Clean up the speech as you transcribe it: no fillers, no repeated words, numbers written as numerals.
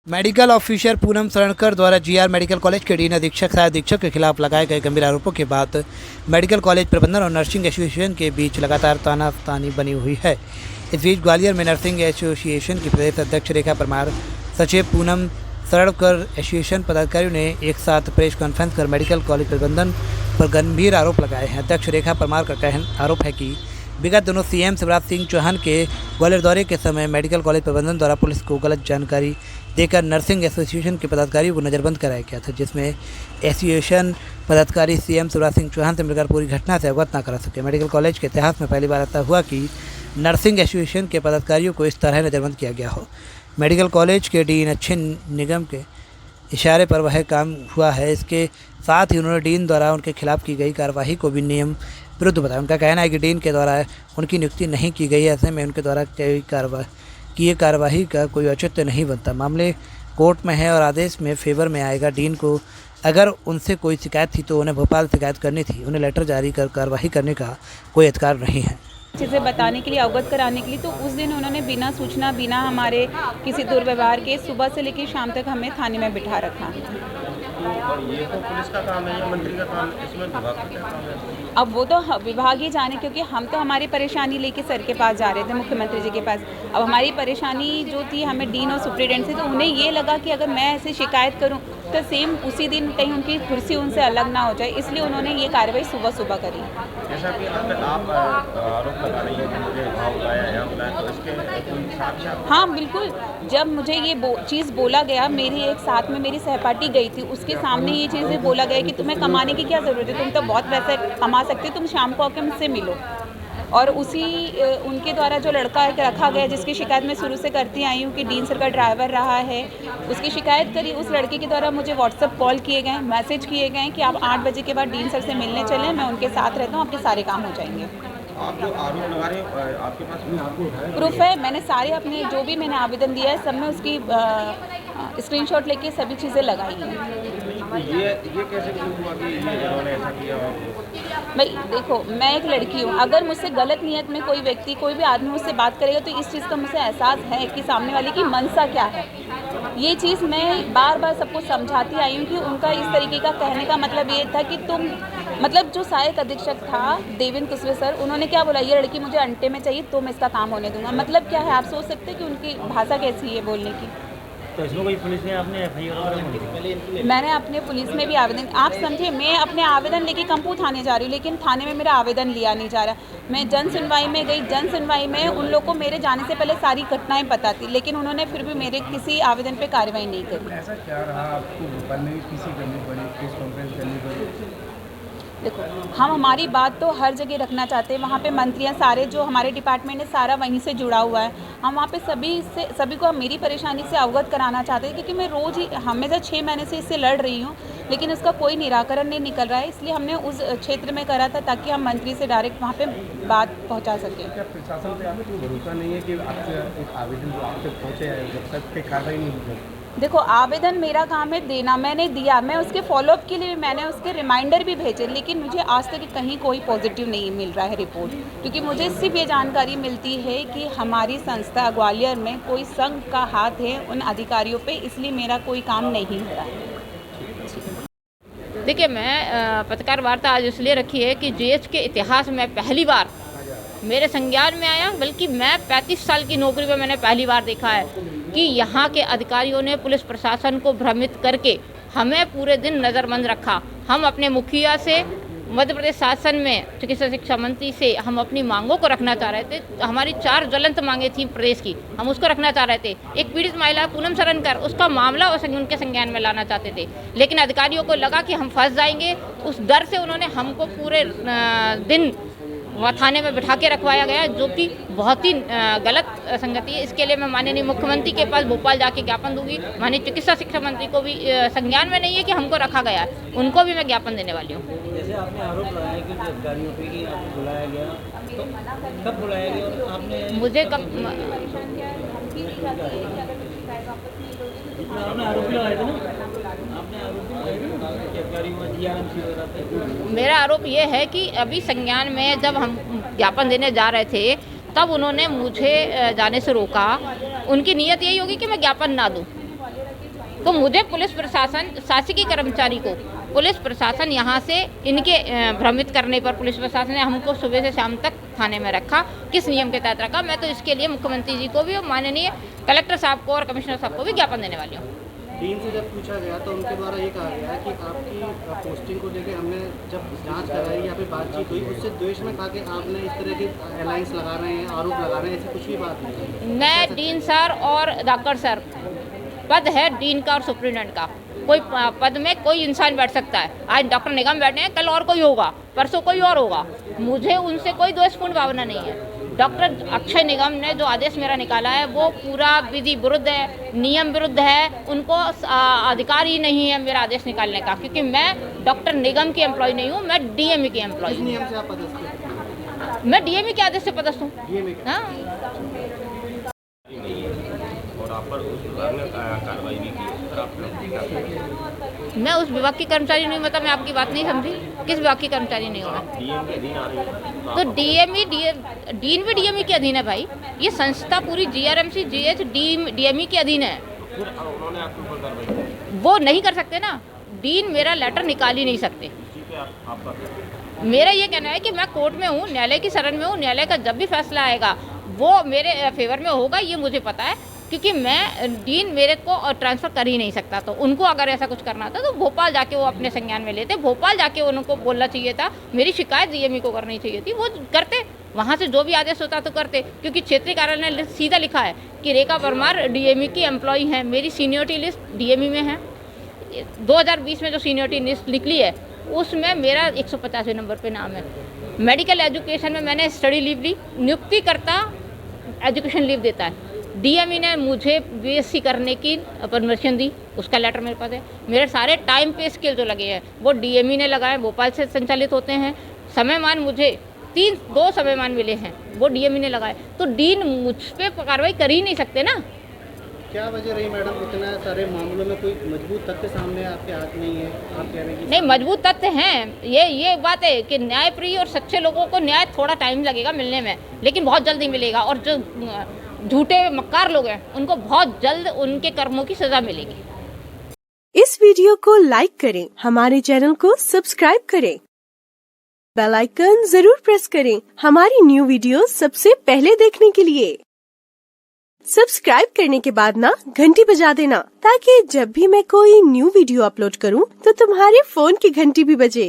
Medical officer Poonam सरणकर द्वारा GR medical college के dean अधीक्षक सहायक अधीक्षक के खिलाफ लगाए गए गंभीर आरोपों के बाद मेडिकल कॉलेज प्रबंधन और नर्सिंग एसोसिएशन के बीच लगातार तानातानी बनी हुई है। इस बीच ग्वालियर में नर्सिंग एसोसिएशन की प्रदेश अध्यक्ष रेखा परमार, सचिव पूनम सरणकर, एसोसिएशन पदाधिकारियों ने एक साथ प्रेस कॉन्फ्रेंस कर मेडिकल कॉलेज प्रबंधन पर गंभीर आरोप लगाए हैं। अध्यक्ष रेखा परमार का आरोप है कि विगत दिनों सीएम शिवराज सिंह चौहान के ग्वालियर दौरे के समय मेडिकल कॉलेज प्रबंधन द्वारा पुलिस को गलत जानकारी देकर नर्सिंग एसोसिएशन के पदाधिकारियों को नज़रबंद कराया गया था, जिसमें एसोसिएशन पदाधिकारी सीएम शिवराज सिंह चौहान से मिलकर पूरी घटना से अवगत न करा सके। मेडिकल कॉलेज के इतिहास में पहली बार ऐसा हुआ कि नर्सिंग एसोसिएशन के पदाधिकारियों को इस तरह नज़रबंद किया गया हो। मेडिकल कॉलेज के डीन अच्छे निगम के इशारे पर वह काम हुआ है। इसके साथ ही उन्होंने डीन द्वारा उनके खिलाफ की गई कार्रवाई को भी नियम विरुद्ध बताया। उनका कहना है कि डीन के द्वारा उनकी नियुक्ति नहीं की गई, ऐसे में उनके द्वारा किए कार्रवाई का कोई औचित्य नहीं बनता। मामले कोर्ट में है और आदेश में फेवर में आएगा। डीन को अगर उनसे कोई शिकायत थी तो उन्हें भोपाल शिकायत करनी थी। उन्हें लेटर जारी कर कार्रवाई करने का कोई अधिकार नहीं है। चीज़ें बताने के लिए, अवगत कराने के लिए, तो उस दिन उन्होंने बिना सूचना, बिना हमारे किसी दुर्व्यवहार के सुबह से लेकर शाम तक हमें थाने में बिठा रखा। ये तो पुलिस का काम है या मंत्री का काम है, इसमें विभाग का क्या काम है? अब वो तो विभाग ही जाने, क्योंकि हम तो हमारी परेशानी लेके सर के पास जा रहे थे, मुख्यमंत्री जी के पास। अब हमारी परेशानी जो थी, हमें डीन और सुप्रीडेंट से, तो उन्हें ये लगा कि अगर मैं ऐसे शिकायत करूं तो सेम उसी दिन कहीं उनकी कुर्सी उनसे अलग ना हो जाए, इसलिए उन्होंने ये कार्रवाई सुबह सुबह करी। जैसा कि आप आरोप लगा रही हैं कि मुझे भाव बुलाया या बुलाया, तो इसके कोई साक्ष्य? हाँ बिल्कुल, जब मुझे ये चीज़ बोला गया, मेरी एक साथ में मेरी सहपाठी गई थी, उसके सामने ये चीज़ें बोला गया कि तुम्हें कमाने की क्या ज़रूरत है, तुम तो बहुत पैसा कमा सकते हो, तुम शाम को आके मुझसे मिलो। और उसी उनके द्वारा जो लड़का रखा गया, जिसकी शिकायत मैं शुरू से करती आई हूँ कि डीन सर का ड्राइवर रहा है, उसकी शिकायत करी। उस लड़के के द्वारा मुझे व्हाट्सएप कॉल किए गए, मैसेज किए गए कि आप 8 बजे के बाद डीन सर से मिलने चलें, मैं उनके साथ रहता हूँ, आपके सारे काम हो जाएंगे। आप जो आरोप लगा रहे हैं, आपके पास प्रूफ है। मैंने सारे अपने जो भी मैंने आवेदन दिया है, सब में उसकी स्क्रीनशॉट लेके सभी चीज़ें लगाई हैं। ये कैसे प्रूफ हुआ कि इन्होंने ऐसा किया? भाई देखो, मैं एक लड़की हूँ, अगर मुझसे गलत नियत में कोई व्यक्ति, कोई भी आदमी मुझसे बात करेगा तो इस चीज़ का मुझे एहसास है कि सामने वाले की मनसा क्या है। ये चीज़ मैं बार बार सबको समझाती आई हूँ कि उनका इस तरीके का कहने का मतलब ये था कि तुम, मतलब जो सहायक अधीक्षक था देवेंद्र कुशवाहा सर, उन्होंने क्या बोला, ये लड़की मुझे अंटे में चाहिए तो मैं इसका काम होने दूंगा। मतलब क्या है, आप सोच सकते हैं कि उनकी भाषा कैसी है बोलने की। तो इसमें कोई पुलिस ने आपने एफआईआर? मैंने अपने पुलिस में भी आवेदन, आप समझिए, मैं अपने आवेदन लेके कंपू थाने जा रही हूँ, लेकिन थाने में मेरा आवेदन लिया नहीं जा रहा। मैं जन सुनवाई में गई, जन सुनवाई में उन लोग को मेरे जाने से पहले सारी घटनाएं पता थी, लेकिन उन्होंने फिर भी मेरे किसी आवेदन पे कार्रवाई नहीं करी। ऐसा क्या रहा आपको भोपाल में पीसी करनी पड़ी, प्रेस कॉन्फ्रेंस करनी पड़ी? देखो, हम हमारी बात तो हर जगह रखना चाहते हैं। वहाँ पे मंत्रियाँ सारे, जो हमारे डिपार्टमेंट है सारा वहीं से जुड़ा हुआ है। हम वहाँ पे सभी को मेरी परेशानी से अवगत कराना चाहते हैं, क्योंकि मैं रोज़ ही हमेशा 6 महीने से इससे लड़ रही हूँ, लेकिन उसका कोई निराकरण नहीं निकल रहा है। इसलिए हमने उस क्षेत्र में करा था ताकि हम मंत्री से डायरेक्ट वहाँ पर बात पहुँचा सकें। क्या प्रशासन पे आपको भरोसा नहीं है कि आपसे एक आवेदन जो आप तक पहुँचे है, जब तक पे कार्रवाई नहीं हुई? देखो, आवेदन मेरा काम है देना, मैंने दिया, मैं उसके फॉलोअप के लिए मैंने उसके रिमाइंडर भी भेजे, लेकिन मुझे आज तक कहीं कोई पॉजिटिव नहीं मिल रहा है रिपोर्ट। क्योंकि मुझे सिर्फ ये जानकारी मिलती है कि हमारी संस्था ग्वालियर में कोई संघ का हाथ है उन अधिकारियों पे, इसलिए मेरा कोई काम नहीं हो रहा है। देखिए, मैं पत्रकार वार्ता आज इसलिए रखी है कि देश के इतिहास में पहली बार मेरे संज्ञान में आया, बल्कि मैं 35 साल की नौकरी में मैंने पहली बार देखा है कि यहाँ के अधिकारियों ने पुलिस प्रशासन को भ्रमित करके हमें पूरे दिन नज़रबंद रखा। हम अपने मुखिया से, मध्य प्रदेश शासन में चिकित्सा शिक्षा मंत्री से हम अपनी मांगों को रखना चाह रहे थे। हमारी 4 ज्वलंत मांगे थी प्रदेश की, हम उसको रखना चाह रहे थे। एक पीड़ित महिला पूनम सरणकर, उसका मामला उनके संज्ञान में लाना चाहते थे, लेकिन अधिकारियों को लगा कि हम फंस जाएंगे। उस डर से उन्होंने हमको पूरे दिन वहाँ थाने में बिठा के रखवाया गया, जो कि बहुत ही गलत संगति है। इसके लिए मैं माननीय मुख्यमंत्री के पास भोपाल जाके ज्ञापन दूंगी। माननीय चिकित्सा शिक्षा मंत्री को भी संज्ञान में नहीं है कि हमको रखा गया है, उनको भी मैं ज्ञापन देने वाली हूँ। जैसे आपने आरोप लगाया कि अधिकारियों पे कि आपको बुलाया गया, तो कब बुलाया गया और आपने मुझे कब आपने आरोप लगाए थे ना, आपने आरोप लगाए थे ना कि अधिकारी मेरा आरोप ये है कि अभी संज्ञान में जब हम ज्ञापन देने जा रहे थे, तब उन्होंने मुझे जाने से रोका। उनकी नीयत यही होगी कि मैं ज्ञापन ना दूं। तो मुझे पुलिस प्रशासन, शासकीय कर्मचारी को पुलिस प्रशासन यहाँ से इनके भ्रमित करने पर पुलिस प्रशासन ने हमको सुबह से शाम तक थाने में रखा। किस नियम के तहत रखा? मैं तो इसके लिए मुख्यमंत्री जी को भी और माननीय कलेक्टर साहब को और कमिश्नर साहब को भी ज्ञापन देने वाली हूँ। डीन से जब पूछा गया तो उनके द्वारा ये कहा गया कि आपकी पोस्टिंग को लेकर हमने जब जांच कराई या फिर बातचीत हुई, उससे द्वेष में कहा कि आपने इस तरह की अलायंस लगा रहे हैं, आरोप लगा रहे हैं, ऐसी कुछ भी बात नहीं। मैं डीन सर और धाकड़ सर, पद है डीन का और सुप्रिटेंडेंट का, कोई पद में कोई इंसान बैठ सकता है। आज डॉक्टर निगम बैठे हैं, कल और कोई होगा, परसों कोई और होगा। मुझे उनसे कोई द्वेषपूर्ण भावना नहीं है। डॉक्टर अक्षय निगम ने जो आदेश मेरा निकाला है वो पूरा विधि विरुद्ध है, नियम विरुद्ध है। उनको अधिकार ही नहीं है मेरा आदेश निकालने का, क्योंकि मैं डॉक्टर निगम की एम्प्लॉय नहीं हूँ, मैं डीएमई की एम्प्लॉय हूँ। नियम से आप पदस्थ हैं? मैं डीएमई के आदेश से पदस्थ हूँ। हाँ, और आप पर उस विभाग ने कार्रवाई भी की है, सर आप लोग क्या करेंगे? मैं उस विभाग की कर्मचारी नहीं हूँ। मतलब मैं आपकी बात नहीं समझी, किस विभाग की कर्मचारी नहीं हूँ मैं? डीएम के अधीन आ रही है तो डीन भी डीएमई के अधीन है भाई। ये संस्था पूरी जीआरएमसी जीएच डीएमई के अधीन है। फिर उन्होंने आपके ऊपर कार्रवाई की? वो नहीं कर सकते ना, डीन मेरा लेटर निकाल ही नहीं सकते। ठीक है, आपका मेरा ये कहना है कि मैं कोर्ट में हूँ, न्यायालय की शरण में हूँ। न्यायालय का जब भी फैसला आएगा वो मेरे फेवर में होगा, ये मुझे पता है, क्योंकि मैं डीन मेरे को ट्रांसफ़र कर ही नहीं सकता। तो उनको अगर ऐसा कुछ करना था तो भोपाल जाके वो अपने संज्ञान में लेते, भोपाल जाके उनको बोलना चाहिए था, मेरी शिकायत डीएमई को करनी चाहिए थी, वो करते। वहाँ से जो भी आदेश होता तो करते, क्योंकि क्षेत्रीय कार्यालय ने सीधा लिखा है कि रेखा परमार डीएमई की एम्प्लॉई हैं। मेरी सीनियरिटी लिस्ट डीएमई में है। 2020 में जो सीनियरिटी लिस्ट निकली है उसमें मेरा 185 नंबर पे नाम है। मेडिकल एजुकेशन में मैंने स्टडी लीव ली, नियुक्तिकर्ता एजुकेशन लीव देता है। डीएमई ने मुझे बीएससी करने की परमिशन दी, उसका लेटर मेरे पास है। मेरे सारे टाइम पे स्केल जो लगे हैं वो डीएमई ने लगाए, भोपाल से संचालित होते हैं। समयमान मुझे 2 समयमान मिले हैं, वो डीएमई ने लगाए। तो डीन मुझ पर कार्रवाई कर ही नहीं सकते ना। क्या वजह रही मैडम, इतना सारे मामलों में कोई मजबूत तथ्य सामने आपके हाथ नहीं है? आप कह रहे हैं नहीं, मजबूत तथ्य हैं। ये बात है कि न्यायप्रिय और सच्चे लोगों को न्याय थोड़ा टाइम लगेगा मिलने में, लेकिन बहुत जल्दी मिलेगा। और जो झूठे मक्कार लोग हैं उनको बहुत जल्द उनके कर्मों की सजा मिलेगी। इस वीडियो को लाइक करें, हमारे चैनल को सब्सक्राइब करें, बेल आइकन जरूर प्रेस करें हमारी न्यू वीडियो सबसे पहले देखने के लिए। सब्सक्राइब करने के बाद ना घंटी बजा देना, ताकि जब भी मैं कोई न्यू वीडियो अपलोड करूं तो तुम्हारे फोन की घंटी भी बजे।